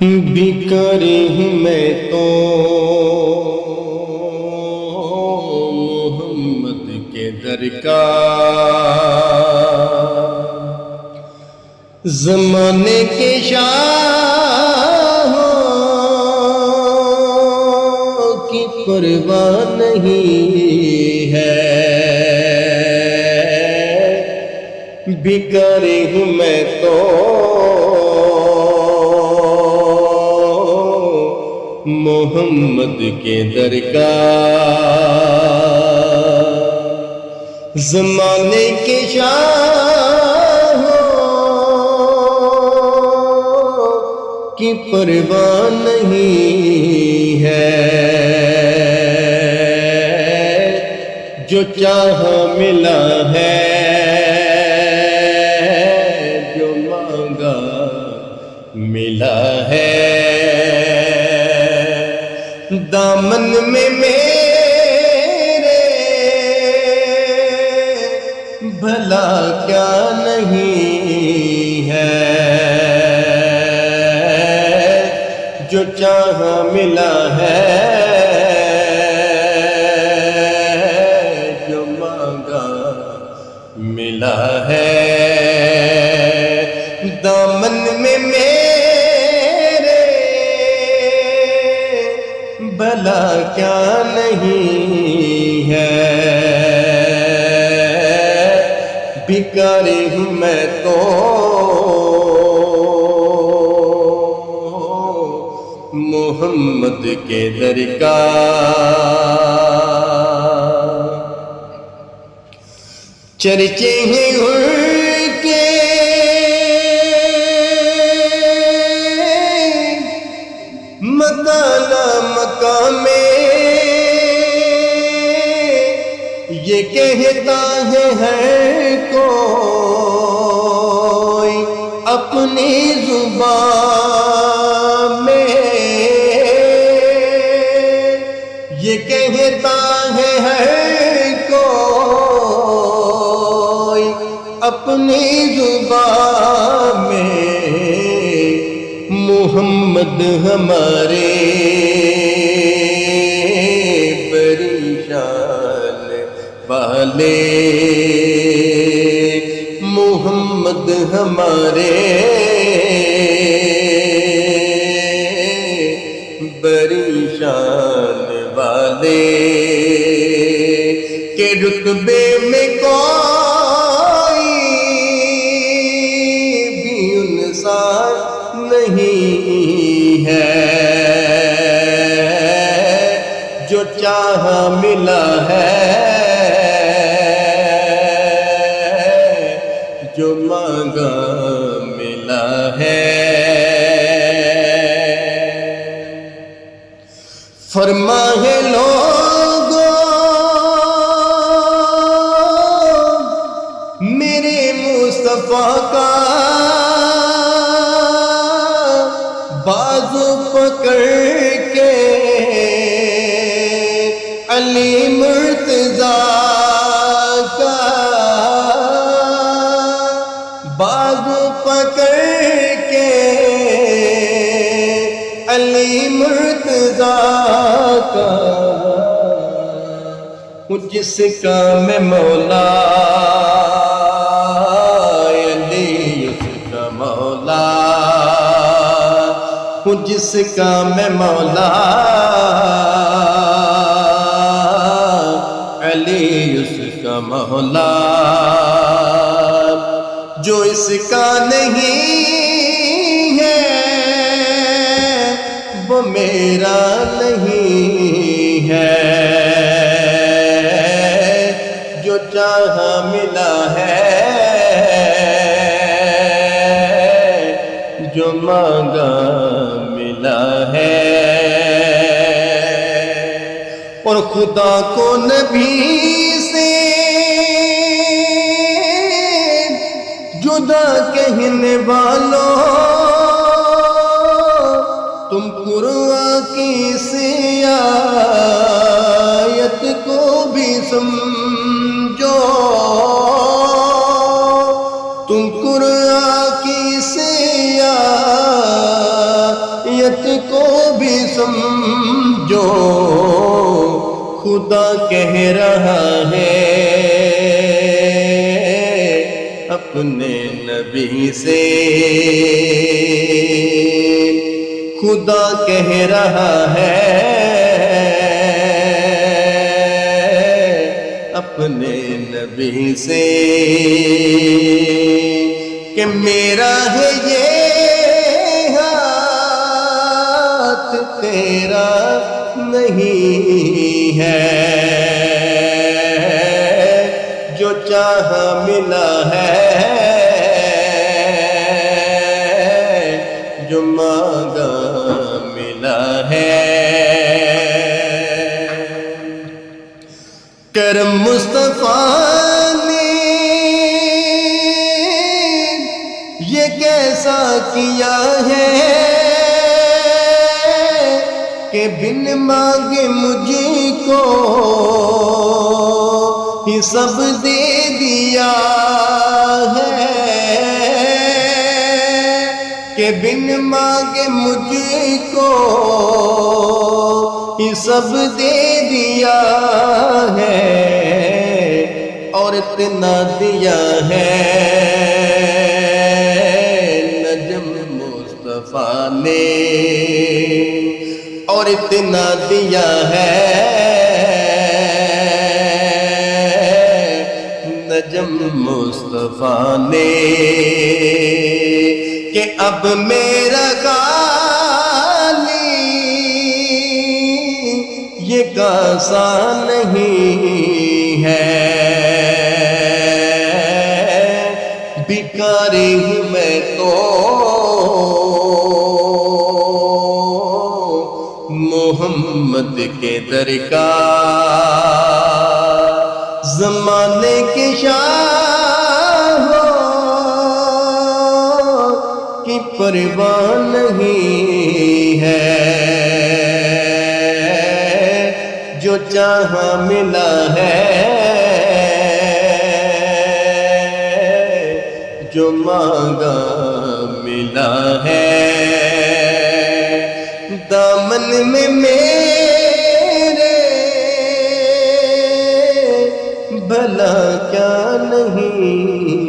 بھکاری ہوں میں تو محمد کے در کا، زمانے کے شاہوں کی پرواہ نہیں ہے، بھکاری ہوں میں تو محمد کے در کا، زمانے کے شاہوں کی پرواہ نہیں ہے، جو چاہا ملا ہے، جو مانگا ملا ہے، دامن میں میرے بھلا کیا نہیں ہے، جو چاہا ملا ہے، جو مانگا ملا ہے، دامن میں میرے بھلا کیا نہیں ہے، بھکاری ہوں میں تو محمد کے در کا، چرچے ہیں ان کے مکانہ مکان میں، یہ کہتا ہے کوئی اپنی زبان میں، یہ کہتا ہے کوئی اپنی زبان میں، محمد ہمارے بڑی شان والے، محمد ہمارے بڑی شان والے، کہ رتبے میں کوئی بھی ان سا نہیں ہے، جو چاہا ملا ہے، جو مانگا ملا ہے، فرما ہے لوگوں میرے مصطفیٰ کا، بازو پکڑ کے علی مرتضیٰ کا، بازو پکڑ کے علی مرتضیٰ کا، جس کا میں مولا علی اس کا مولا، جس کا میں مولا علی اس کا مولا، جو اس کا نہیں ہے وہ میرا نہیں ہے، جو چاہا ملا ہے، جو مانگا ملا ہے، اور خدا کو نبی سے جدا کہنے والوں، تم قرآن کی اس آیت کو بھی سمجھو، تم قرآن کی اس خدا کہہ رہا ہے اپنے نبی سے، خدا کہہ رہا ہے اپنے نبی سے کہ میرا ہے یہ ہاتھ تیرا نہیں ہے، جو چاہا ملا ہے، جو مانگا ملا ہے۔ کرم مصطفیٰ نے یہ کیسا کیا ہے کہ بن مانگے مجھ کو ہی سب دے دیا ہے، کہ بن مانگے مجھ کو ہی سب دے دیا ہے، اور اتنا دیا ہے نجم مصطفیٰ نے، اور اتنا دیا ہے نجم مصطفیٰ نے کہ اب میرا غالی یہ کاسا نہیں ہے، بھکاری ہوں میں تو محمد کے در کا، زمانے کے شاہ کی پرواہ نہیں ہے، جو چاہا ملا ہے، جو مانگا ملا ہے۔ دامن میں میرے بھلا کیا نہیں